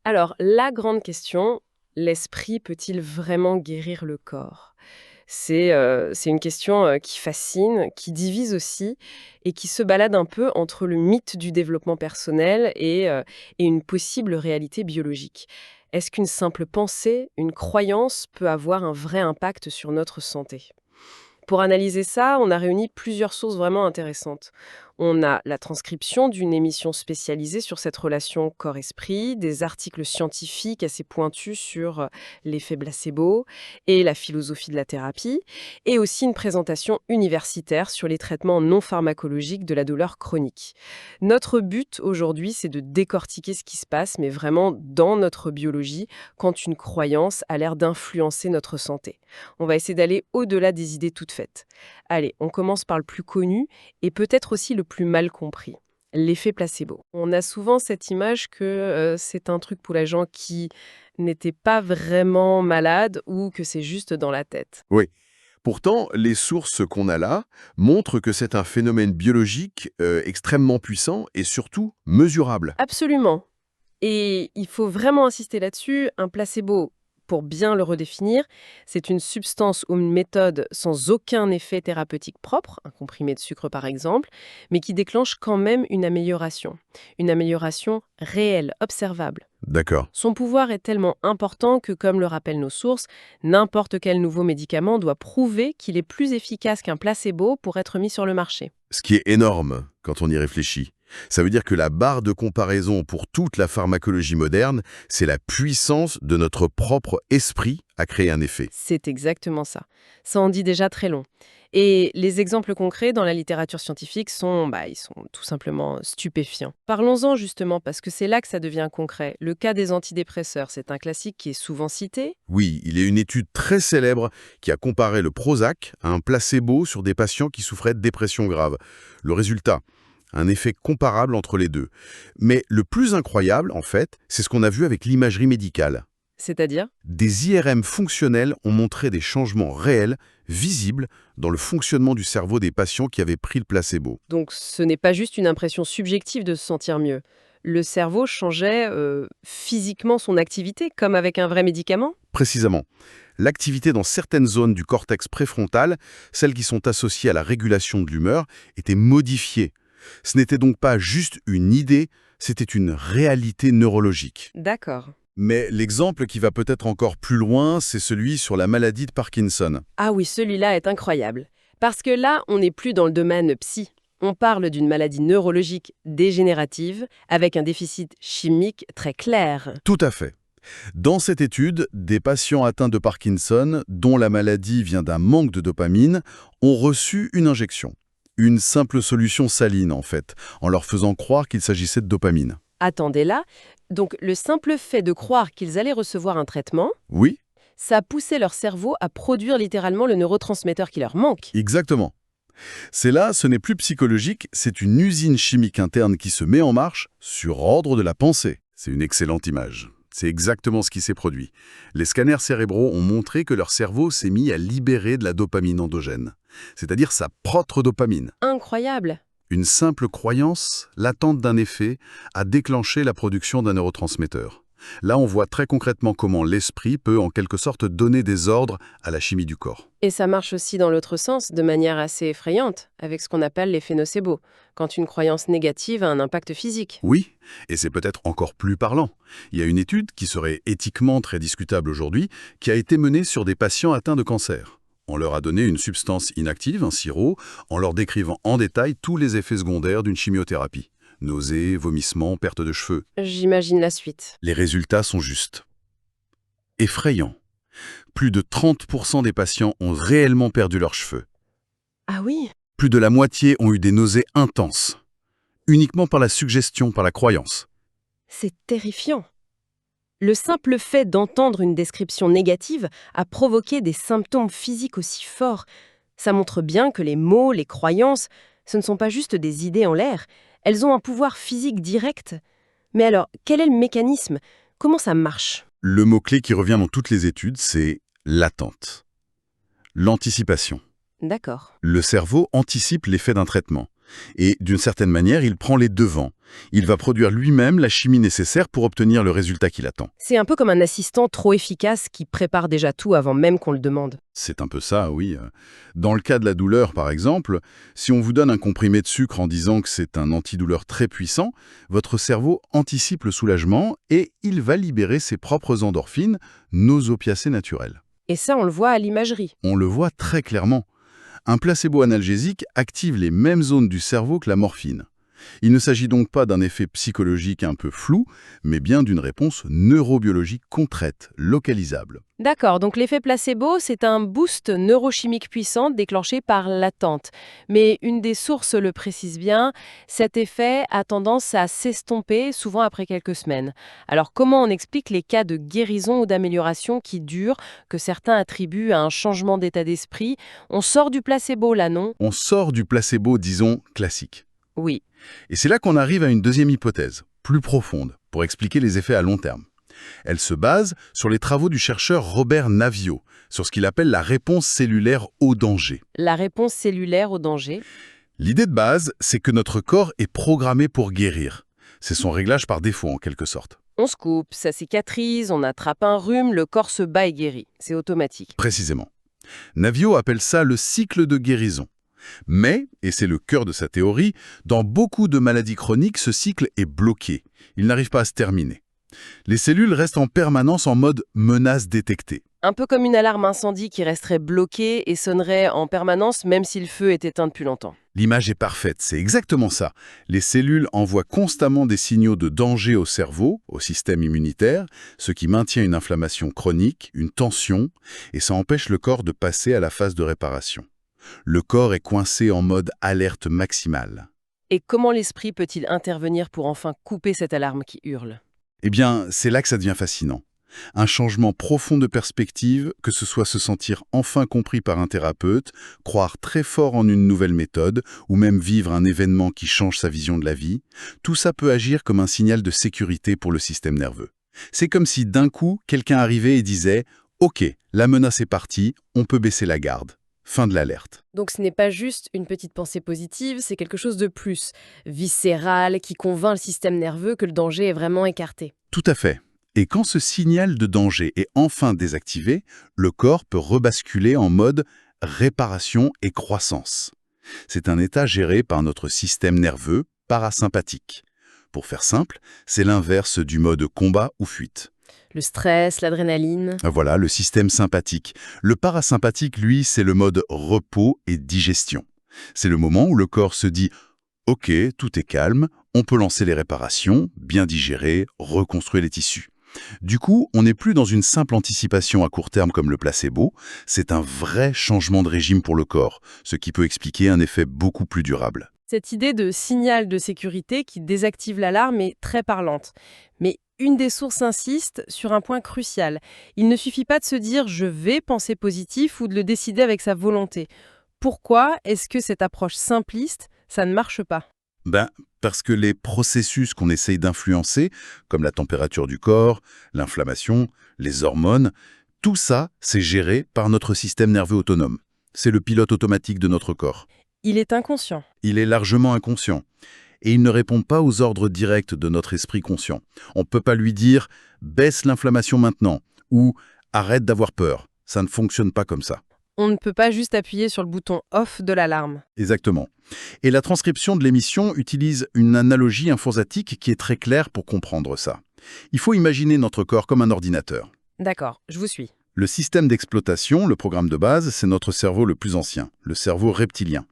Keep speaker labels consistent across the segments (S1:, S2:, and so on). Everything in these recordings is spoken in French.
S1: Alors, la grande question, l'esprit peut-il vraiment guérir le corps? C'est une question, qui fascine, qui divise aussi et qui se balade un peu entre le mythe du développement personnel et une possible réalité biologique. Est-ce qu'une simple pensée, une croyance peut avoir un vrai impact sur notre santé? Pour analyser ça, on a réuni plusieurs sources vraiment intéressantes. On a la transcription d'une émission spécialisée sur cette relation corps-esprit, des articles scientifiques assez pointus sur l'effet placebo et la philosophie de la thérapie, et aussi une présentation universitaire sur les traitements non pharmacologiques de la douleur chronique. Notre but aujourd'hui, c'est de décortiquer ce qui se passe, mais vraiment dans notre biologie, quand une croyance a l'air d'influencer notre santé. On va essayer d'aller au-delà des idées toutes faites. Allez, on commence par le plus connu et peut-être aussi le plus mal compris. L'effet placebo. On a souvent cette image que c'est un truc pour les gens qui n'étaient pas vraiment malades ou que c'est juste dans la tête.
S2: Oui. Pourtant, les sources qu'on a là montrent que c'est un phénomène biologique extrêmement puissant et surtout mesurable.
S1: Absolument. Et il faut vraiment insister là-dessus, un placebo, pour bien le redéfinir, c'est une substance ou une méthode sans aucun effet thérapeutique propre, un comprimé de sucre par exemple, mais qui déclenche quand même une amélioration réelle, observable.
S2: D'accord.
S1: Son pouvoir est tellement important que, comme le rappellent nos sources, n'importe quel nouveau médicament doit prouver qu'il est plus efficace qu'un placebo pour être mis sur le marché.
S2: Ce qui est énorme quand on y réfléchit. Ça veut dire que la barre de comparaison pour toute la pharmacologie moderne, c'est la puissance de notre propre esprit à créer un effet.
S1: C'est exactement ça. Ça en dit déjà très long. Et les exemples concrets dans la littérature scientifique ils sont tout simplement stupéfiants. Parlons-en justement parce que c'est là que ça devient concret. Le cas des antidépresseurs, c'est un classique qui est souvent cité.
S2: Oui, il y a une étude très célèbre qui a comparé le Prozac à un placebo sur des patients qui souffraient de dépression grave. Le résultat, un effet comparable entre les deux. Mais le plus incroyable, en fait, c'est ce qu'on a vu avec l'imagerie médicale.
S1: C'est-à-dire?
S2: Des IRM fonctionnels ont montré des changements réels, visibles, dans le fonctionnement du cerveau des patients qui avaient pris le placebo.
S1: Donc ce n'est pas juste une impression subjective de se sentir mieux. Le cerveau changeait physiquement son activité, comme avec un vrai médicament?
S2: Précisément, l'activité dans certaines zones du cortex préfrontal, celles qui sont associées à la régulation de l'humeur, était modifiée. Ce n'était donc pas juste une idée, c'était une réalité neurologique.
S1: D'accord.
S2: Mais l'exemple qui va peut-être encore plus loin, c'est celui sur la maladie de Parkinson.
S1: Ah oui, celui-là est incroyable. Parce que là, on n'est plus dans le domaine psy. On parle d'une maladie neurologique dégénérative avec un déficit chimique très clair.
S2: Tout à fait. Dans cette étude, des patients atteints de Parkinson, dont la maladie vient d'un manque de dopamine, ont reçu une injection. Une simple solution saline, en fait, en leur faisant croire qu'il s'agissait de dopamine.
S1: Attendez là, donc le simple fait de croire qu'ils allaient recevoir un traitement,
S2: Oui,
S1: ça poussait leur cerveau à produire littéralement le neurotransmetteur qui leur manque.
S2: exactement. C'est là, ce n'est plus psychologique, c'est une usine chimique interne qui se met en marche sur ordre de la pensée. C'est une excellente image. C'est exactement ce qui s'est produit. Les scanners cérébraux ont montré que leur cerveau s'est mis à libérer de la dopamine endogène, c'est-à-dire sa propre dopamine.
S1: Incroyable.
S2: Une simple croyance, l'attente d'un effet, a déclenché la production d'un neurotransmetteur. Là, on voit très concrètement comment l'esprit peut en quelque sorte donner des ordres à la chimie du corps.
S1: Et ça marche aussi dans l'autre sens, de manière assez effrayante, avec ce qu'on appelle l'effet nocebo, quand une croyance négative a un impact physique.
S2: Oui, et c'est peut-être encore plus parlant. Il y a une étude qui serait éthiquement très discutable aujourd'hui, qui a été menée sur des patients atteints de cancer. On leur a donné une substance inactive, un sirop, en leur décrivant en détail tous les effets secondaires d'une chimiothérapie. Nausées, vomissements, perte de cheveux.
S1: J'imagine la suite.
S2: Les résultats sont justes. Effrayants. Plus de 30% des patients ont réellement perdu leurs cheveux.
S1: Ah oui?
S2: Plus de la moitié ont eu des nausées intenses. Uniquement par la suggestion, par la croyance.
S1: C'est terrifiant. Le simple fait d'entendre une description négative a provoqué des symptômes physiques aussi forts. Ça montre bien que les mots, les croyances, ce ne sont pas juste des idées en l'air. Elles ont un pouvoir physique direct. Mais alors, quel est le mécanisme? Comment ça marche?
S2: Le mot-clé qui revient dans toutes les études, c'est l'attente. L'anticipation.
S1: D'accord.
S2: Le cerveau anticipe l'effet d'un traitement. Et d'une certaine manière, il prend les devants. Il va produire lui-même la chimie nécessaire pour obtenir le résultat qu'il attend.
S1: C'est un peu comme un assistant trop efficace qui prépare déjà tout avant même qu'on le demande.
S2: C'est un peu ça, oui. Dans le cas de la douleur, par exemple, si on vous donne un comprimé de sucre en disant que c'est un antidouleur très puissant, votre cerveau anticipe le soulagement et il va libérer ses propres endorphines, nos opiacés naturels.
S1: Et ça, on le voit à l'imagerie.
S2: On le voit très clairement. Un placebo analgésique active les mêmes zones du cerveau que la morphine. Il ne s'agit donc pas d'un effet psychologique un peu flou, mais bien d'une réponse neurobiologique concrète, localisable.
S1: D'accord, donc l'effet placebo, c'est un boost neurochimique puissant déclenché par l'attente. Mais une des sources le précise bien, cet effet a tendance à s'estomper, souvent après quelques semaines. Alors comment on explique les cas de guérison ou d'amélioration qui durent, que certains attribuent à un changement d'état d'esprit? On sort du placebo là, non?
S2: On sort du placebo, disons, classique.
S1: Oui.
S2: Et c'est là qu'on arrive à une deuxième hypothèse, plus profonde, pour expliquer les effets à long terme. Elle se base sur les travaux du chercheur Robert Naviaux, sur ce qu'il appelle la réponse cellulaire au danger.
S1: La réponse cellulaire au danger.
S2: L'idée de base, c'est que notre corps est programmé pour guérir. C'est son réglage par défaut, en quelque sorte.
S1: On se coupe, ça cicatrise, on attrape un rhume, le corps se bat et guérit. C'est automatique.
S2: Précisément. Naviaux appelle ça le cycle de guérison. Mais, et c'est le cœur de sa théorie, dans beaucoup de maladies chroniques, ce cycle est bloqué. Il n'arrive pas à se terminer. Les cellules restent en permanence en mode menace détectée.
S1: Un peu comme une alarme incendie qui resterait bloquée et sonnerait en permanence même si le feu est éteint depuis longtemps.
S2: L'image est parfaite, c'est exactement ça. Les cellules envoient constamment des signaux de danger au cerveau, au système immunitaire, ce qui maintient une inflammation chronique, une tension, et ça empêche le corps de passer à la phase de réparation. Le corps est coincé en mode alerte maximale.
S1: Et comment l'esprit peut-il intervenir pour enfin couper cette alarme qui hurle?
S2: Eh bien, c'est là que ça devient fascinant. Un changement profond de perspective, que ce soit se sentir enfin compris par un thérapeute, croire très fort en une nouvelle méthode, ou même vivre un événement qui change sa vision de la vie, tout ça peut agir comme un signal de sécurité pour le système nerveux. C'est comme si d'un coup, quelqu'un arrivait et disait « Ok, la menace est partie, on peut baisser la garde ». Fin de l'alerte.
S1: Donc ce n'est pas juste une petite pensée positive, c'est quelque chose de plus, viscéral, qui convainc le système nerveux que le danger est vraiment écarté.
S2: Tout à fait. Et quand ce signal de danger est enfin désactivé, le corps peut rebasculer en mode réparation et croissance. C'est un état géré par notre système nerveux parasympathique. Pour faire simple, c'est l'inverse du mode combat ou fuite.
S1: Le stress, l'adrénaline.
S2: Voilà, le système sympathique. Le parasympathique, lui, c'est le mode repos et digestion. C'est le moment où le corps se dit « Ok, tout est calme, on peut lancer les réparations, bien digérer, reconstruire les tissus ». Du coup, on n'est plus dans une simple anticipation à court terme comme le placebo, c'est un vrai changement de régime pour le corps, ce qui peut expliquer un effet beaucoup plus durable.
S1: Cette idée de signal de sécurité qui désactive l'alarme est très parlante. Mais une des sources insiste sur un point crucial. Il ne suffit pas de se dire « je vais penser positif » ou de le décider avec sa volonté. Pourquoi est-ce que cette approche simpliste, ça ne marche pas?
S2: Parce que les processus qu'on essaye d'influencer, comme la température du corps, l'inflammation, les hormones, tout ça, c'est géré par notre système nerveux autonome. C'est le pilote automatique de notre corps.
S1: Il est inconscient.
S2: Il est largement inconscient. Et il ne répond pas aux ordres directs de notre esprit conscient. On ne peut pas lui dire « baisse l'inflammation maintenant » ou « arrête d'avoir peur ». Ça ne fonctionne pas comme ça.
S1: On ne peut pas juste appuyer sur le bouton « off » de l'alarme.
S2: Exactement. Et la transcription de l'émission utilise une analogie informatique qui est très claire pour comprendre ça. Il faut imaginer notre corps comme un ordinateur.
S1: D'accord, je vous suis.
S2: Le système d'exploitation, le programme de base, c'est notre cerveau le plus ancien, le cerveau reptilien.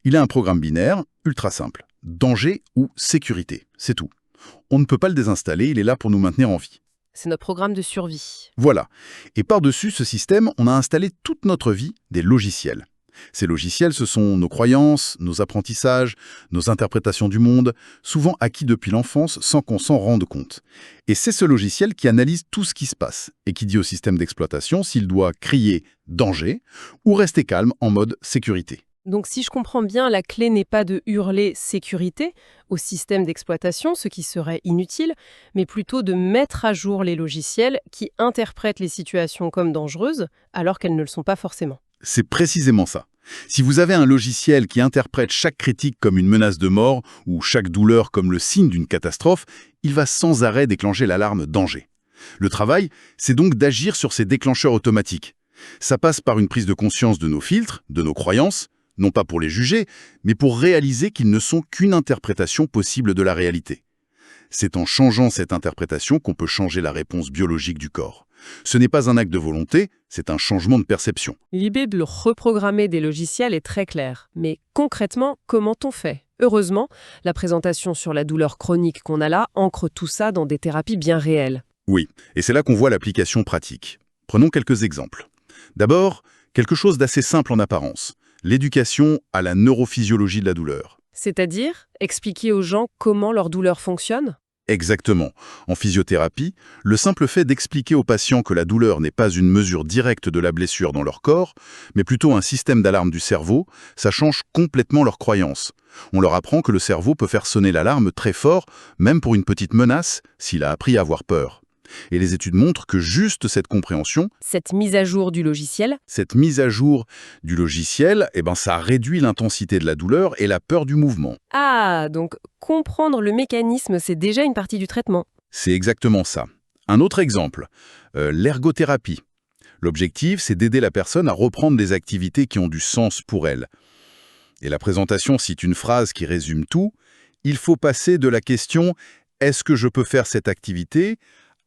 S2: Il a un programme binaire, ultra simple. Danger ou sécurité, c'est tout. On ne peut pas le désinstaller, il est là pour nous maintenir en vie.
S1: C'est notre programme de survie.
S2: Voilà. Et par-dessus ce système, on a installé toute notre vie des logiciels. Ces logiciels, ce sont nos croyances, nos apprentissages, nos interprétations du monde, souvent acquis depuis l'enfance sans qu'on s'en rende compte. Et c'est ce logiciel qui analyse tout ce qui se passe et qui dit au système d'exploitation s'il doit crier « danger » ou rester calme en mode « sécurité ».
S1: Donc si je comprends bien, la clé n'est pas de hurler « sécurité » au système d'exploitation, ce qui serait inutile, mais plutôt de mettre à jour les logiciels qui interprètent les situations comme dangereuses alors qu'elles ne le sont pas forcément.
S2: C'est précisément ça. Si vous avez un logiciel qui interprète chaque critique comme une menace de mort ou chaque douleur comme le signe d'une catastrophe, il va sans arrêt déclencher l'alarme danger. Le travail, c'est donc d'agir sur ces déclencheurs automatiques. Ça passe par une prise de conscience de nos filtres, de nos croyances, non pas pour les juger, mais pour réaliser qu'ils ne sont qu'une interprétation possible de la réalité. C'est en changeant cette interprétation qu'on peut changer la réponse biologique du corps. Ce n'est pas un acte de volonté, c'est un changement de perception.
S1: L'idée de reprogrammer des logiciels est très claire. Mais concrètement, comment on fait? Heureusement, la présentation sur la douleur chronique qu'on a là ancre tout ça dans des thérapies bien réelles.
S2: Oui, et c'est là qu'on voit l'application pratique. Prenons quelques exemples. D'abord, quelque chose d'assez simple en apparence, l'éducation à la neurophysiologie de la douleur.
S1: C'est-à-dire expliquer aux gens comment leur douleur fonctionne?
S2: Exactement. En physiothérapie, le simple fait d'expliquer aux patients que la douleur n'est pas une mesure directe de la blessure dans leur corps, mais plutôt un système d'alarme du cerveau, ça change complètement leurs croyances. On leur apprend que le cerveau peut faire sonner l'alarme très fort, même pour une petite menace, s'il a appris à avoir peur. Et les études montrent que juste cette compréhension,
S1: Cette mise à jour du logiciel?
S2: cette mise à jour du logiciel, ça réduit l'intensité de la douleur et la peur du mouvement.
S1: Ah, donc comprendre le mécanisme, c'est déjà une partie du traitement.
S2: C'est exactement ça. Un autre exemple, l'ergothérapie. L'objectif, c'est d'aider la personne à reprendre des activités qui ont du sens pour elle. Et la présentation cite une phrase qui résume tout. Il faut passer de la question « Est-ce que je peux faire cette activité ?»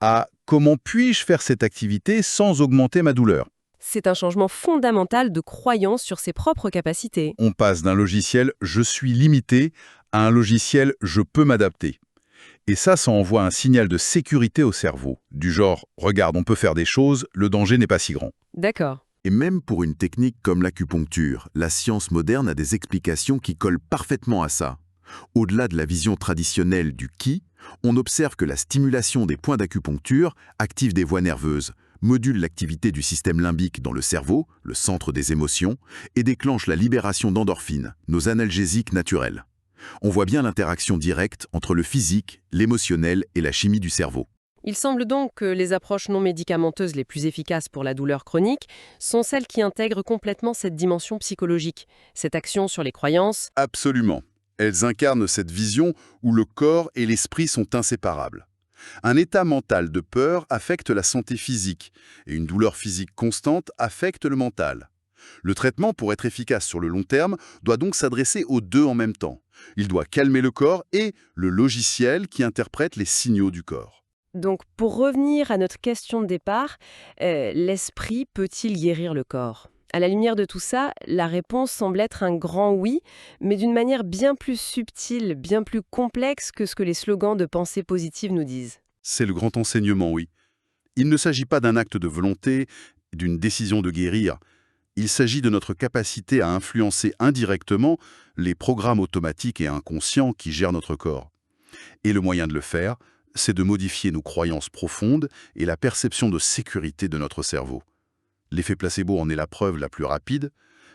S2: à « Comment puis-je faire cette activité sans augmenter ma douleur ?»
S1: C'est un changement fondamental de croyance sur ses propres capacités.
S2: On passe d'un logiciel « Je suis limité » à un logiciel « Je peux m'adapter ». Et ça envoie un signal de sécurité au cerveau, du genre « Regarde, on peut faire des choses, le danger n'est pas si grand ».
S1: D'accord.
S3: Et même pour une technique comme l'acupuncture, la science moderne a des explications qui collent parfaitement à ça. Au-delà de la vision traditionnelle du qui, on observe que la stimulation des points d'acupuncture active des voies nerveuses, module l'activité du système limbique dans le cerveau, le centre des émotions, et déclenche la libération d'endorphines, nos analgésiques naturels. On voit bien l'interaction directe entre le physique, l'émotionnel et la chimie du cerveau.
S1: Il semble donc que les approches non médicamenteuses les plus efficaces pour la douleur chronique sont celles qui intègrent complètement cette dimension psychologique, cette action sur les croyances.
S2: Absolument. Elles incarnent cette vision où le corps et l'esprit sont inséparables. Un état mental de peur affecte la santé physique, et une douleur physique constante affecte le mental. Le traitement, pour être efficace sur le long terme, doit donc s'adresser aux deux en même temps. Il doit calmer le corps et le logiciel qui interprète les signaux du corps.
S1: Donc, pour revenir à notre question de départ, l'esprit peut-il guérir le corps? À la lumière de tout ça, la réponse semble être un grand oui, mais d'une manière bien plus subtile, bien plus complexe que ce que les slogans de pensée positive nous disent.
S2: C'est le grand enseignement, oui. Il ne s'agit pas d'un acte de volonté, d'une décision de guérir. Il s'agit de notre capacité à influencer indirectement les programmes automatiques et inconscients qui gèrent notre corps. Et le moyen de le faire, c'est de modifier nos croyances profondes et la perception de sécurité de notre cerveau. L'effet placebo en est la preuve la plus rapide,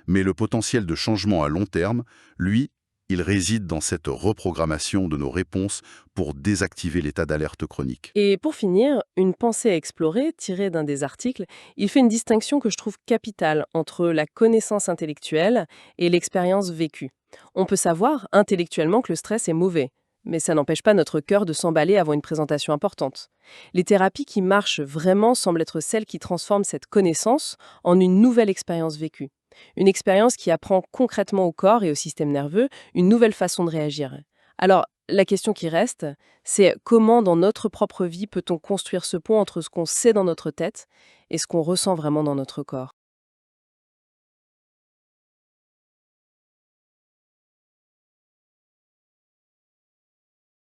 S2: mais le potentiel de changement à long terme, lui, il réside dans cette reprogrammation de nos réponses pour désactiver l'état d'alerte chronique.
S1: Et pour finir, une pensée à explorer, tirée d'un des articles, il fait une distinction que je trouve capitale entre la connaissance intellectuelle et l'expérience vécue. On peut savoir intellectuellement que le stress est mauvais, mais ça n'empêche pas notre cœur de s'emballer avant une présentation importante. Les thérapies qui marchent vraiment semblent être celles qui transforment cette connaissance en une nouvelle expérience vécue. Une expérience qui apprend concrètement au corps et au système nerveux une nouvelle façon de réagir. Alors, la question qui reste, c'est comment dans notre propre vie peut-on construire ce pont entre ce qu'on sait dans notre tête et ce qu'on ressent vraiment dans notre corps?